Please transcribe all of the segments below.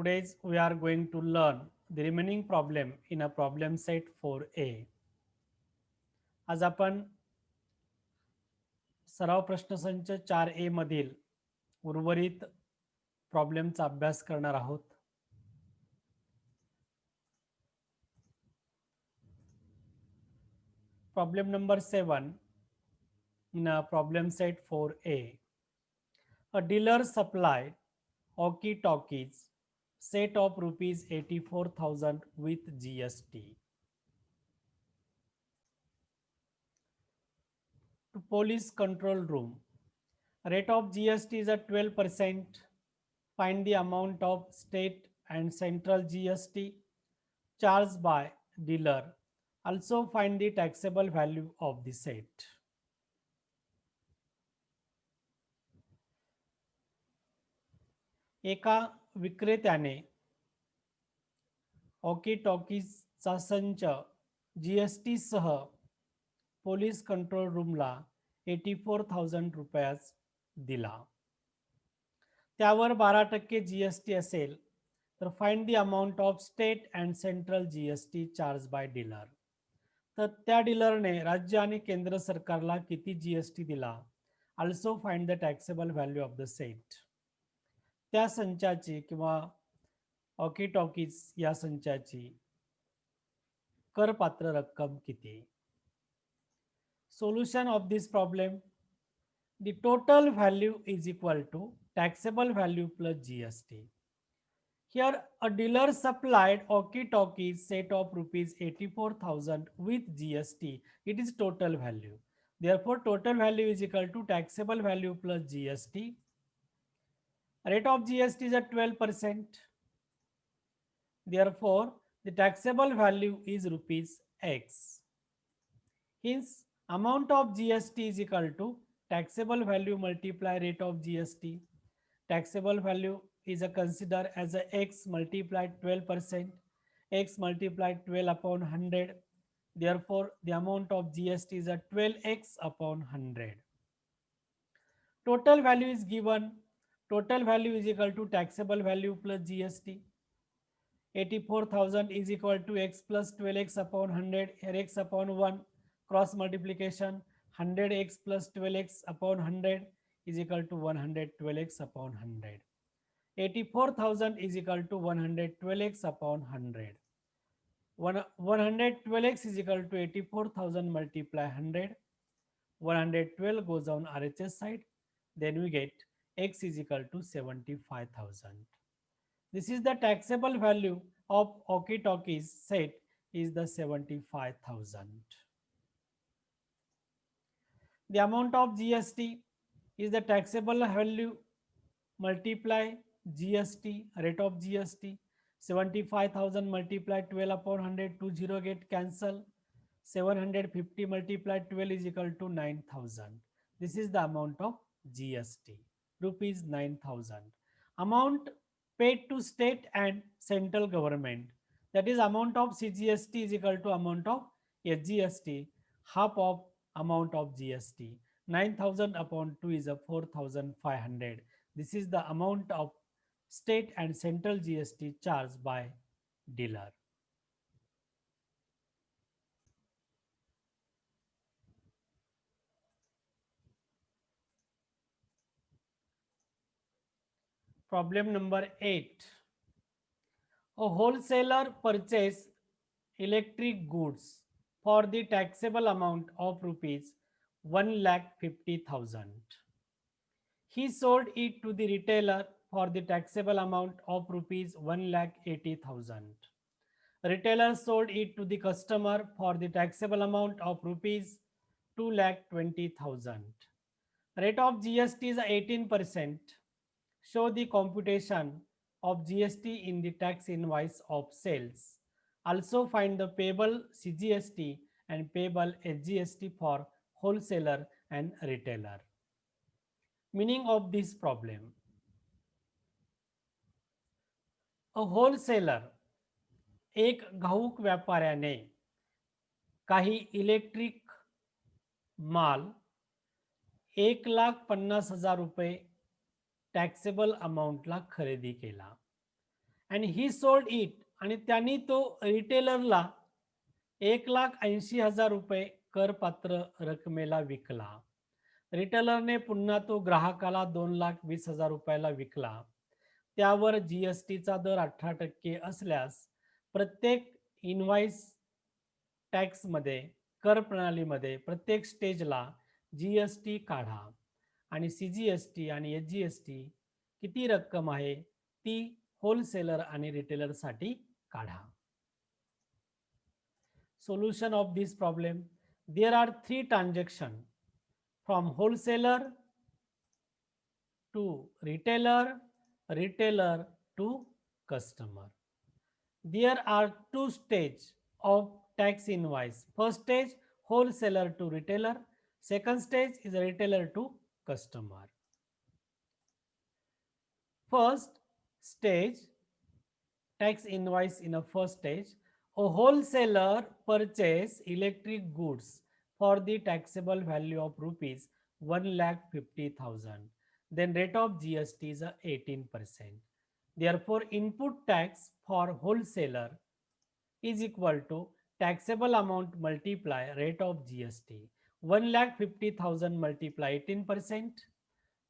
Today's we are going to learn the remaining problem in a problem set 4a. आज आपण सराव प्रश्नसंच 4a मधील उर्वरित प्रॉब्लेमचा अभ्यास करणार आहोत. Problem number 7 in a problem set 4a. A dealer supplied walkie-talkies set of rupees 84,000 with GST to police control room. Rate of GST is at 12%. Find the amount of state and central GST charged by dealer. Also find the taxable value of the set. एका विक्रेत्याने walkie टॉकीजचा संच GST सह police control रूमला 84,000 रुपयास दिला. त्यावर 12% GST असेल तर find the amount of state and central GST charge by dealer. तर त्या डीलरने राज्य आणि केंद्र सरकारला किती GST दिला. Also find the taxable value of the set. त्या संचाची किंवा वॉकी टॉकीज या संचाची करपात्र रक्कम किती. Solution of this problem: the total value is equal to taxable value plus GST. Here a dealer supplied walkie-talkies set of rupees 84,000 with GST. It is total value. Therefore, total value is equal to taxable value plus GST. Rate of GST is at 12%. Therefore, the taxable value is rupees X. Hence, amount of GST is equal to taxable value multiply rate of GST. Taxable value is considered as a X multiplied 12%. X multiplied 12 upon 100. Therefore, the amount of GST is a 12X upon 100. Total value is given. Total value is equal to taxable value plus GST. 84,000 is equal to X plus 12X upon 100. Here X upon 1. Cross multiplication 100x plus 12x upon 100 is equal to 112x upon 100. 84,000 is equal to 112x upon 100. 112x is equal to 84,000 multiply 100. 112 goes on RHS side. Then we get x is equal to 75,000. This is the taxable value of walkie-talkies set is the 75,000. The amount of GST is the taxable value multiply GST, rate of GST. 75,000 multiply 12 upon 100, 20 get cancel. 750 multiply 12 is equal to 9,000. This is the amount of GST, rupees 9,000. Amount paid to state and central government, that is amount of CGST is equal to amount of SGST, half of amount of GST. 9,000 upon 2 is a 4,500. This is the amount of state and central GST charged by dealer. Problem number 8. A wholesaler purchased electric goods for the taxable amount of rupees 1,50,000. He sold it to the retailer for the taxable amount of rupees 1,80,000. Retailer sold it to the customer for the taxable amount of rupees 2,20,000. Rate of GST is 18%. Show the computation of GST in the tax invoice of sales. Also find the payable CGST and payable SGST for wholesaler and retailer. Meaning of this problem. A wholesaler, एक घाऊक व्यापाऱ्याने काही electric माल 1,50,000 रुपये taxable अमाऊंटला खरेदी केला. and he sold it, आणि त्यांनी तो रिटेलरला 1,80,000 रुपये करपात्र रकमेला विकला. रिटेलरने पुन्हा तो ग्राहकाला 2,20,000 रुपयाला विकला. त्यावर जीएसटीचा दर 18% असल्यास प्रत्येक इनव्हॉइस टॅक्समध्ये, कर प्रणालीमध्ये प्रत्येक स्टेजला जीएसटी काढा आणि सीजीएसटी आणि एचजीएसटी किती रक्कम आहे ती होलसेलर आणि रिटेलरसाठी काढा. Solution of this problem: there are 3 transactions from wholesaler to retailer, retailer to customer. There are 2 stages of tax invoice. First stage, wholesaler to retailer. Second stage is retailer to customer. First stage, tax invoice in a first stage. A wholesaler purchase electric goods for the taxable value of rupees 1,50,000. Then rate of GST is 18%. Therefore, input tax for wholesaler is equal to taxable amount multiply rate of GST. 1,50,000 multiply 18%.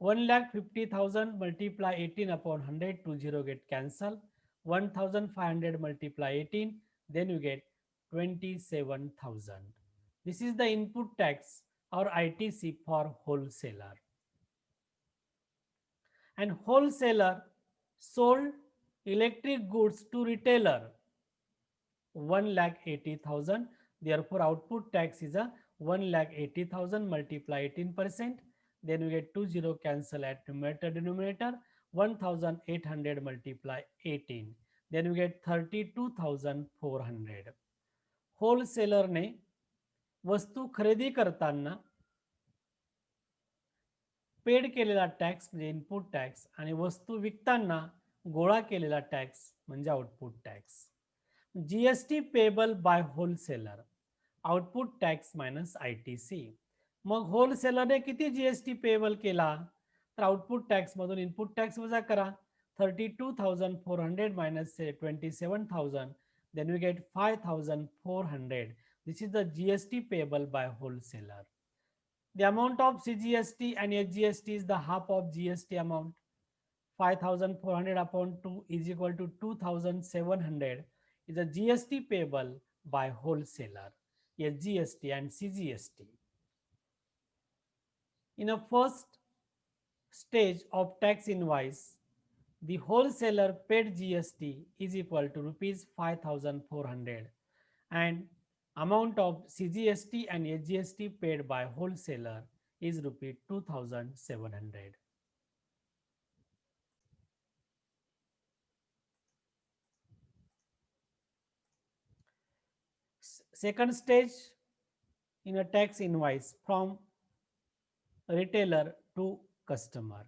1,50,000 multiply 18 upon 100, 20 get cancelled. 1,500 multiply 18, then you get 27,000. This is the input tax or ITC for wholesaler. And wholesaler sold electric goods to retailer 1,80,000. Therefore, output tax is a 1,80,000 multiply 18%. Then we get 20 cancel at numerator denominator. 1,800 multiply 18. Then we get 32,400. Wholesaler ने वस्तू खरेदी करताना paid केलेला tax म्हणजे input tax आणि वस्तू विकताना गोळा केलेला टॅक्स म्हणजे output tax. GST payable by wholesaler, output tax minus ITC. मग होलसेलरने किती जीएसटी पेबल केला तर आउटपुट टॅक्स मधून इनपुट टॅक्स वजा करा. 32,400 minus say 27,000, then we get 5,400. This is the GST payable by wholesaler. The amount of CGST and SGST is the half of GST amount. 5,400 upon 2 is equal to 2,700 is a GST payable by wholesaler, SGST and CGST. In a first stage of tax invoice, the wholesaler paid GST is equal to rupees 5,400 and amount of CGST and SGST paid by wholesaler is rupees 2,700. Second stage in a tax invoice from retailer to customer.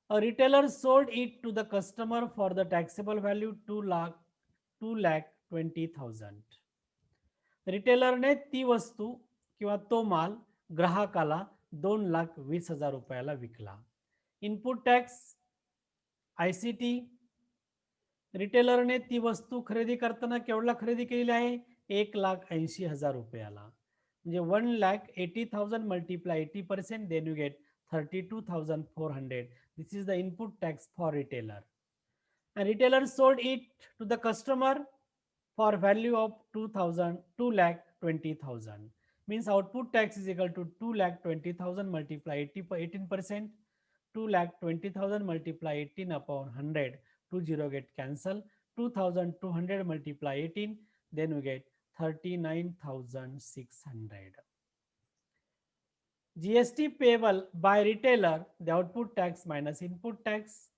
A retailer sold it to the customer for the taxable value 2,20,000. रिटेलरने ती वस्तू किंवा तो माल ग्राहकाला 2,20,000 रुपयाला विकला. Input tax ICT. रिटेलरने ती वस्तू खरेदी करताना केवढला खरेदी केलेली आहे 1,80,000 रुपयाला. म्हणजे 1,80,000 multiply 80%, then you get 32,400. This is the input tax for retailer. And retailer sold it to the customer for value of 2,20,000. Means output tax is equal to 2,20,000 multiply 18%. 2,20,000 multiply 18 upon 100. 20 get cancel. 2,200 multiply 18. Then we get 39,600. GST payable by retailer, the output tax minus input tax.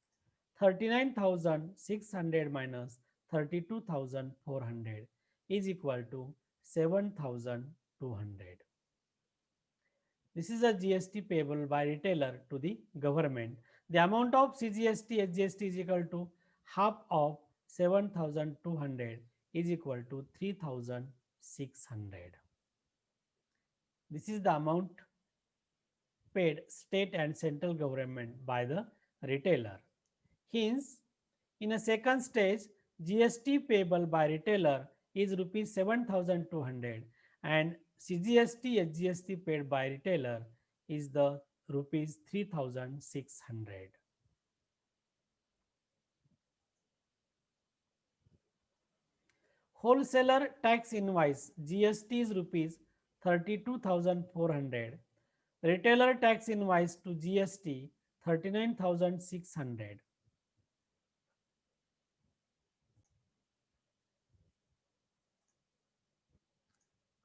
39,600 minus 32,400 is equal to 7,200. This is a GST payable by retailer to the government. The amount of CGST SGST is equal to half of 7,200 is equal to 3,600. This is the amount paid state and central government by the retailer. Hence, in a second stage, GST payable by retailer is rupees 7,200 and CGST SGST paid by retailer is the rupees 3,600. Wholesaler tax invoice GST is rupees 32,400. Retailer tax invoice to GST 39,600.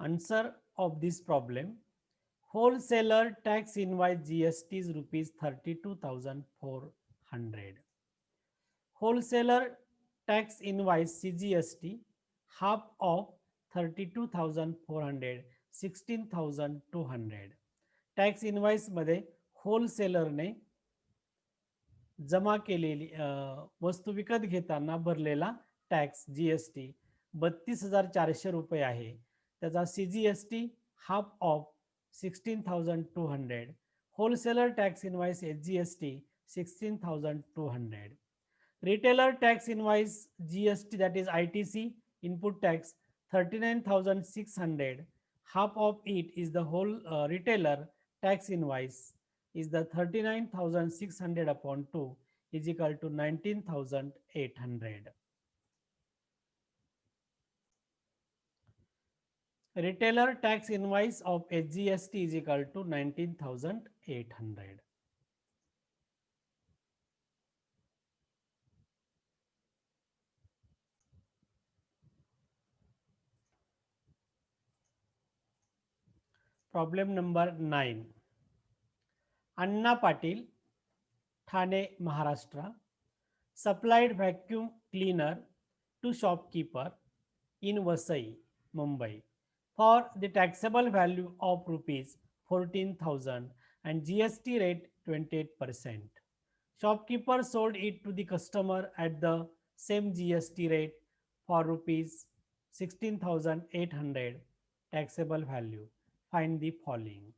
Answer of this problem: wholesaler tax invoice GST is rupees 32,400. Wholesaler tax invoice CGST half of 32,400 16,200. Tax invoice मध्ये होलसेलरने जमा केलेली वस्तू विकत घेताना भरलेला tax GST 32,400 रुपये आहे. त्याचा CGST half of 16,200. Wholesaler tax invoice HGST 16,200. retailer tax invoice GST, that is ITC input tax 39,600. Half of it is the whole retailer tax invoice is the 39,600 upon 2 is equal to 19,800. Retailer tax invoice of HGST is equal to 19,800. Problem number 9. Anna Patil, Thane, Maharashtra, supplied vacuum cleaner to shopkeeper in Vasai, Mumbai for the taxable value of rupees 14,000 and GST rate 28%. Shopkeeper sold it to the customer at the same GST rate for rupees 16,800 taxable value. Find the following.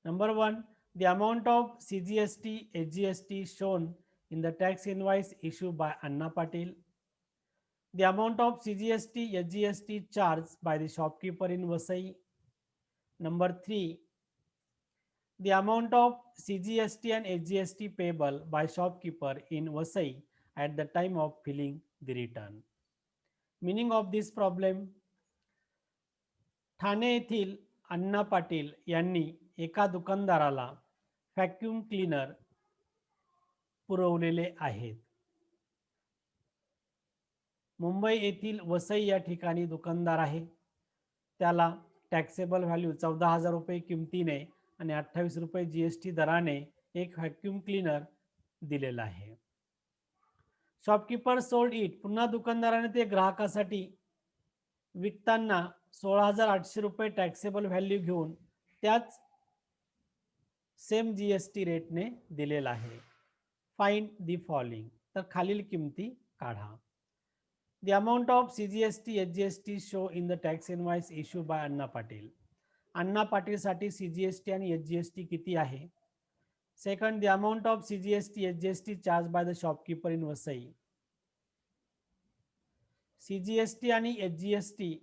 Number 1, the amount of CGST HGST shown in the tax invoice issued by Anna Patil. The amount of CGST HGST charged by the shopkeeper in Vasai. Number 3, the amount of CGST and HGST payable by shopkeeper in Vasai at the time of filling the return. Meaning of this problem: Thane येथील अण्णा पाटील यांनी एका दुकानदाराला vacuum cleaner पुरवलेले आहेत. मुंबई येथील वसई या ठिकाणी दुकानदार आहे. त्याला टॅक्सेबल व्हॅल्यू 14,000 रुपये किमतीने आणि 28 रुपये जीएसटी दराने एक व्हॅक्यूम क्लीनर दिलेला आहे. शॉपकीपर सोल्ड इट, पुन्हा दुकानदाराने ते ग्राहकासाठी विकताना 16,800 रुपये टॅक्सेबल व्हॅल्यू घेऊन त्याच सेम जीएसटी रेटने दिलेला आहे. फाइंड दी फॉलोइंग, तर खालील किमती काढा. The amount of CGST HGST show in the tax invoice issued by Anna Patil. Anna Patil साठी CGST आणि HGST किती आहे? Second, the amount of CGST HGST charged by the shopkeeper in Vasai. CGST आणि HGST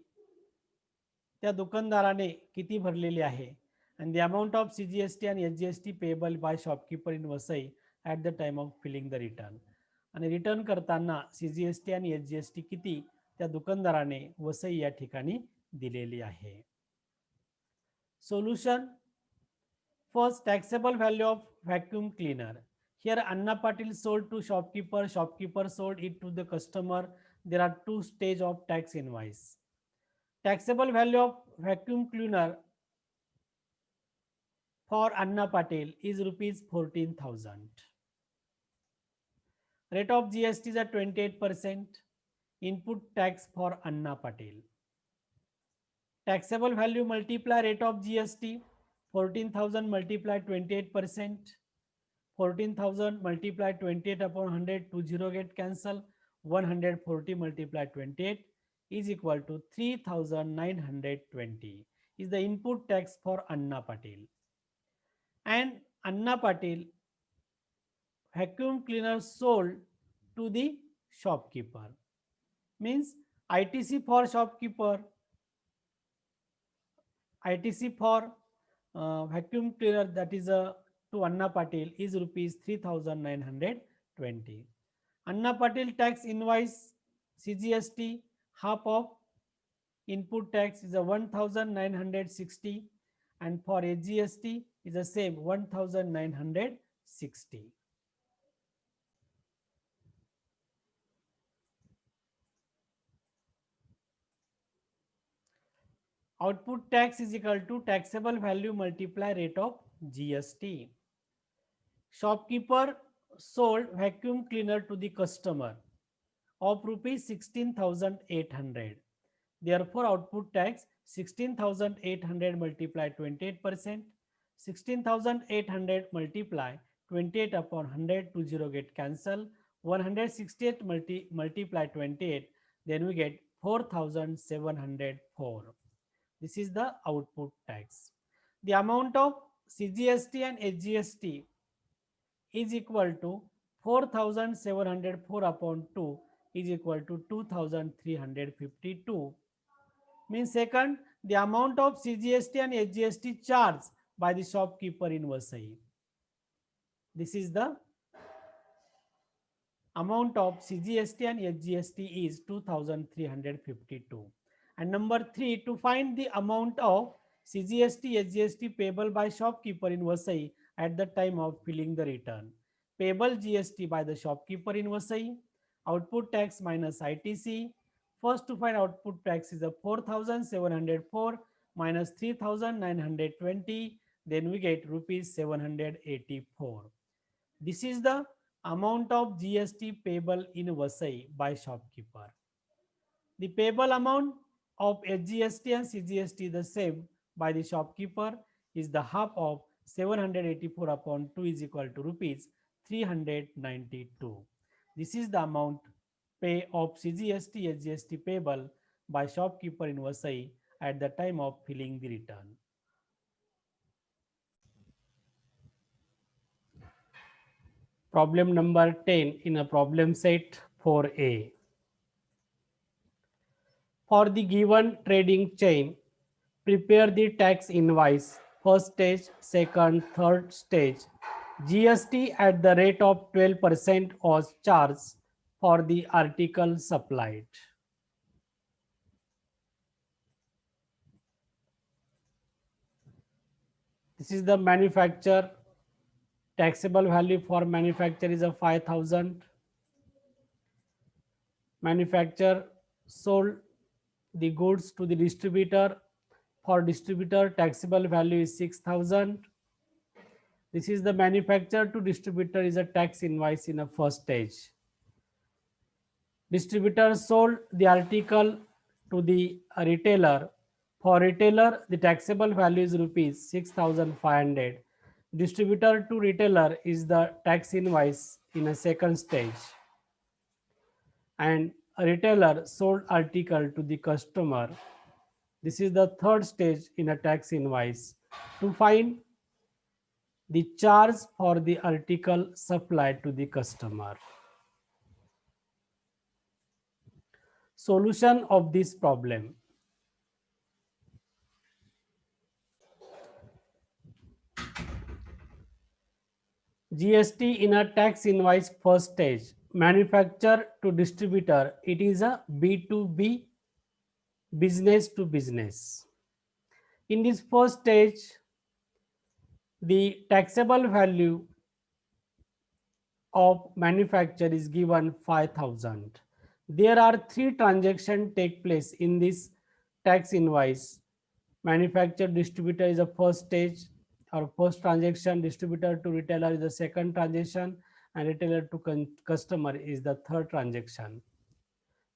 त्या दुकानदाराने किती भरलेले आहे? And the amount of CGST and HGST payable by shopkeeper in Vasai at the time of filling the return. आणि return करताना CGST आणि HGST किती त्या दुकानदाराने वसई या ठिकाणी दिलेली आहे. Solution: first, taxable value of vacuum cleaner. Here Anna Patil sold to shopkeeper, shopkeeper sold it to the customer. There are two stages of tax invoice. Taxable value of vacuum cleaner for Anna Patil is rupees 14,000. Rate of GST is at 28%. Input tax for Anna Patil. Taxable value multiply rate of GST, 14,000 multiply 28%. 14,000 multiply 28 upon 100, 20 get cancel. 140 multiply 28 is equal to 3,920 is the input tax for Anna Patil. And Anna Patil vacuum cleaner sold to the shopkeeper. Means ITC for shopkeeper, ITC for vacuum cleaner, that is to Anna Patil, is rupees 3920. Anna Patil tax invoice CGST half of input tax is a 1960, and for AGST is the same 1960. Output tax is equal to taxable value multiply rate of GST. Shopkeeper sold vacuum cleaner to the customer of rupees 16,800. Therefore, output tax 16,800 multiply 28%. 16,800 multiply 28 upon 100 to 0 get cancelled. 168 multiply 28, then we get 4,704. This is the output tax. The amount of CGST and HGST is equal to 4,704 upon 2 is equal to 2,352. Means second, the amount of CGST and HGST charged by the shopkeeper in Vasai. This is the amount of CGST and HGST is 2,352. And number 3, to find the amount of CGST, HGST payable by shopkeeper in Vasai at the time of filling the return. Payable GST by the shopkeeper in Vasai, output tax minus ITC. First, to find output tax is a 4,704 minus 3,920. Then we get rupees 784. This is the amount of GST payable in Vasai by shopkeeper. The payable amount of HGST and CGST the same by the shopkeeper is the half of 784 upon 2 is equal to rupees 392. This is the amount pay of CGST, HGST payable by shopkeeper in Vasai at the time of filling the return. Problem number 10 in a problem set 4A. For the given trading chain, prepare the tax invoice, first stage, second, third stage. GST at the rate of 12% was charged for the article supplied. This is the manufacturer. Taxable value for manufacturer is a 5,000. Manufacturer sold the goods to the distributor. For distributor, taxable value is 6,000. This is the manufacturer to distributor is a tax invoice in a first stage. Distributor sold the article to the retailer. For retailer, the taxable value is rupees 6,500. Distributor to retailer is the tax invoice in a second stage. And a retailer sold article to the customer. This is the third stage in a tax invoice. To find the charge for the article supplied to the customer. Solution of this problem. GST in a tax invoice first stage. Manufacturer to distributor, it is a B2B, business to business. In this first stage, the taxable value of manufacturer is given 5,000. There are 3 transactions take place in this tax invoice. Manufacturer distributor is the first stage or first transaction, distributor to retailer is the second transaction, and retailer to customer is the third transaction.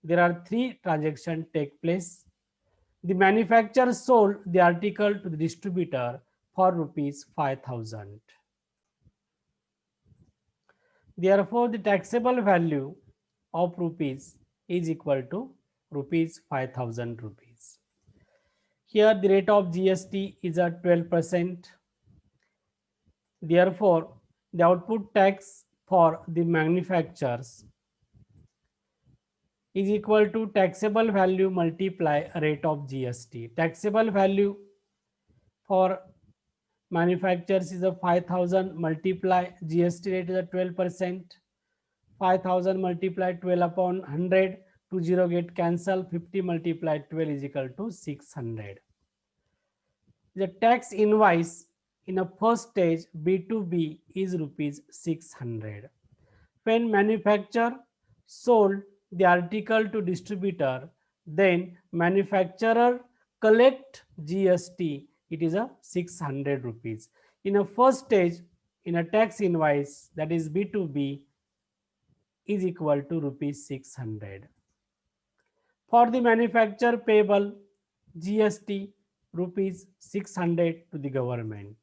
There are 3 transactions take place. The manufacturer sold the article to the distributor for rupees 5,000. Therefore, the taxable value of rupees is equal to rupees 5,000 rupees. Here the rate of GST is at 12%. Therefore, the output tax for the manufacturers is equal to taxable value multiply rate of GST. Taxable value for manufacturers is a 5,000 multiply GST rate is a 12%. 5,000 multiplied 12 upon 100, 20 get cancelled, 50 multiplied 12 is equal to 600. The tax invoice in a first stage B2B is rupees 600. When manufacturer sold the article to distributor, then manufacturer collect GST, it is a 600 rupees. In a first stage, in a tax invoice, that is B2B, is equal to rupees 600. For the manufacturer payable GST rupees 600 to the government.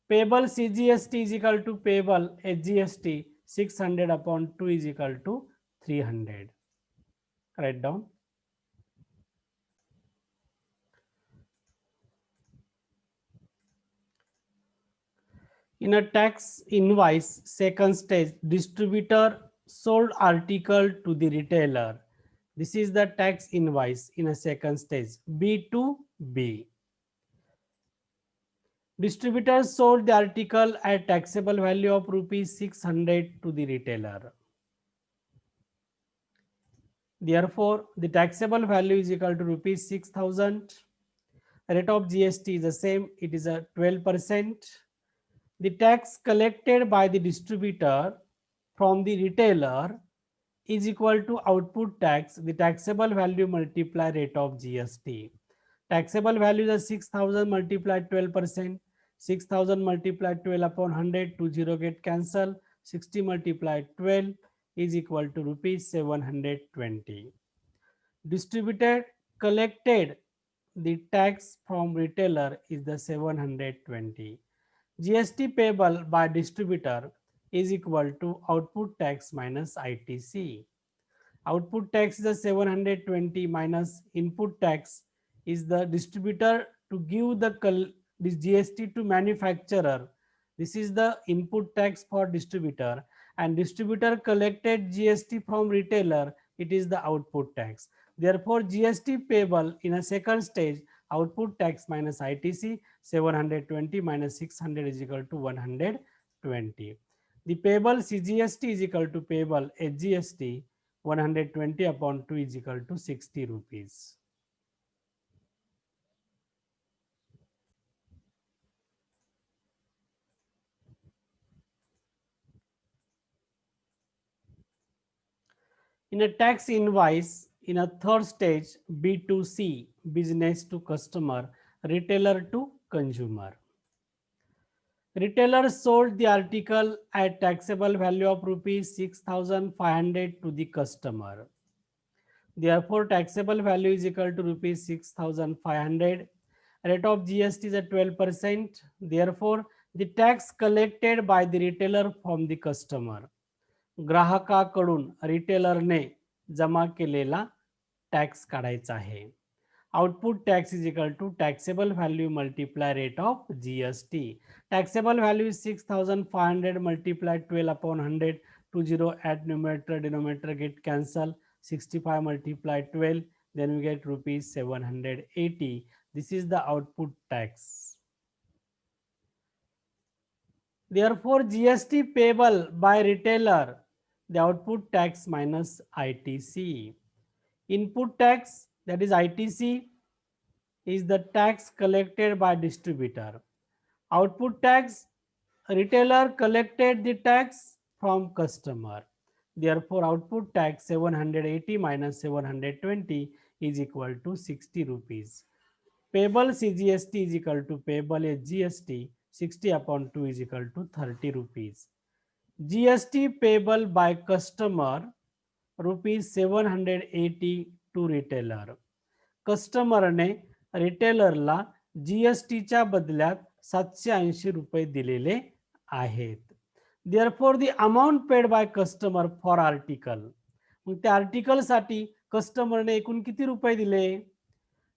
Payable CGST is equal to payable HGST 600 upon 2 is equal to 300. Write down. In a tax invoice second stage, distributor sold article to the retailer. This is the tax invoice in a second stage B2B. Distributor sold the article at taxable value of rupees 600 to the retailer. Therefore, the taxable value is equal to rupees 6,000. Rate of GST is the same, it is a 12%. The tax collected by the distributor from the retailer is equal to output tax, the taxable value multiply rate of GST. Taxable value is 6,000 multiplied 12%. 6,000 multiplied 12 upon 100, 20 get cancelled. 60 multiplied 12 is equal to rupees 720. Distributor collected the tax from retailer is the 720. GST payable by distributor is equal to output tax minus ITC. Output tax is a 720 minus input tax is the distributor to give this GST to manufacturer. This is the input tax for distributor, and distributor collected GST from retailer. It is the output tax. Therefore, GST payable in a second stage output tax minus ITC 720 minus 600 is equal to 120. The payable CGST is equal to payable HGST 120 upon 2 is equal to 60 rupees. In a tax invoice, in a third stage, B2C, business to customer, retailer to consumer. Retailer sold the article at taxable value of rupees 6,500 to the customer. Therefore, taxable value is equal to rupees 6,500. Rate of GST is at 12%. Therefore, the tax collected by the retailer from the customer. ग्राहकाकडून रिटेलरने जमा केलेला tax काढायचा आहे. Output tax is equal to taxable value multiply rate of GST. Taxable value is 6,500 multiplied 12 upon 100. 20 add numerator denominator get cancel. 65 multiplied 12, then we get rupees 780. This is the output tax. Therefore, GST payable by retailer, the output tax minus ITC. Input tax, that is ITC, is the tax collected by distributor. Output tax, retailer collected the tax from customer. Therefore, output tax 780 minus 720 is equal to 60 rupees. Payable CGST is equal to payable GST 60 upon 2 is equal to 30 rupees. GST payable by customer rupees 780 to retailer. कस्टमरने रिटेलरला जीएसटीच्या बदल्यात 780 रुपये दिलेले आहेत. Therefore, the amount paid by customer for article. मग त्या article साठी कस्टमरने एकूण किती रुपये दिले?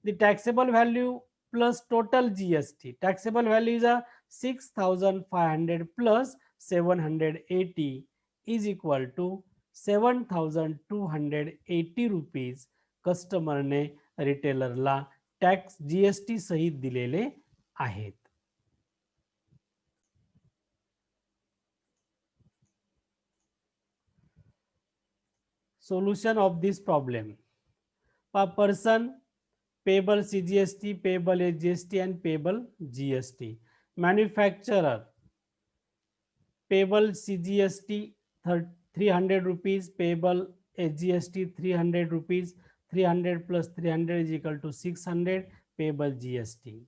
The taxable value plus total GST. Taxable value is a 6,500 plus 780 is equal to 7,280 rupees कस्टमरने रिटेलरला टॅक्स जीएसटी सहित दिलेले आहेत. Solution of this problem. A person payable CGST, payable SGST and payable GST. Manufacturer payable CGST 300 rupees, payable SGST 300 rupees, 300 plus 300 is equal to 600, payable GST.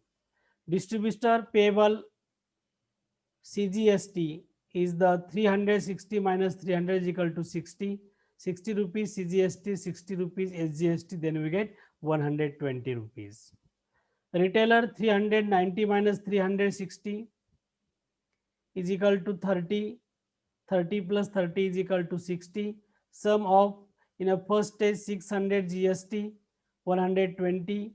Distributor payable CGST is the 360 minus 300 is equal to 60. 60 rupees CGST, 60 rupees SGST, then we get 120 rupees. Retailer 390 minus 360 is equal to 30. 30 plus 30 is equal to 60. Sum of in a first stage 600 GST, 120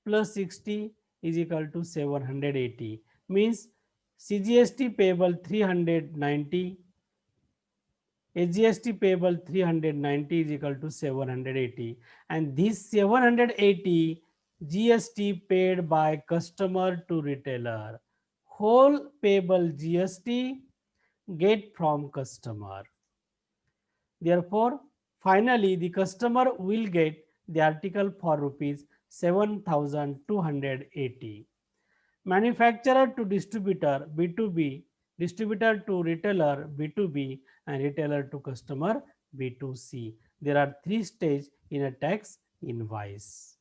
plus 60 is equal to 780. Means CGST payable 390, SGST payable 390 is equal to 780, and this 780 GST paid by customer to retailer. Whole payable GST get from customer. Therefore, finally the customer will get the article for rupees 7,280. Manufacturer to distributor B2B, distributor to retailer B2B, and retailer to customer B2C. There are three stages in a tax invoice.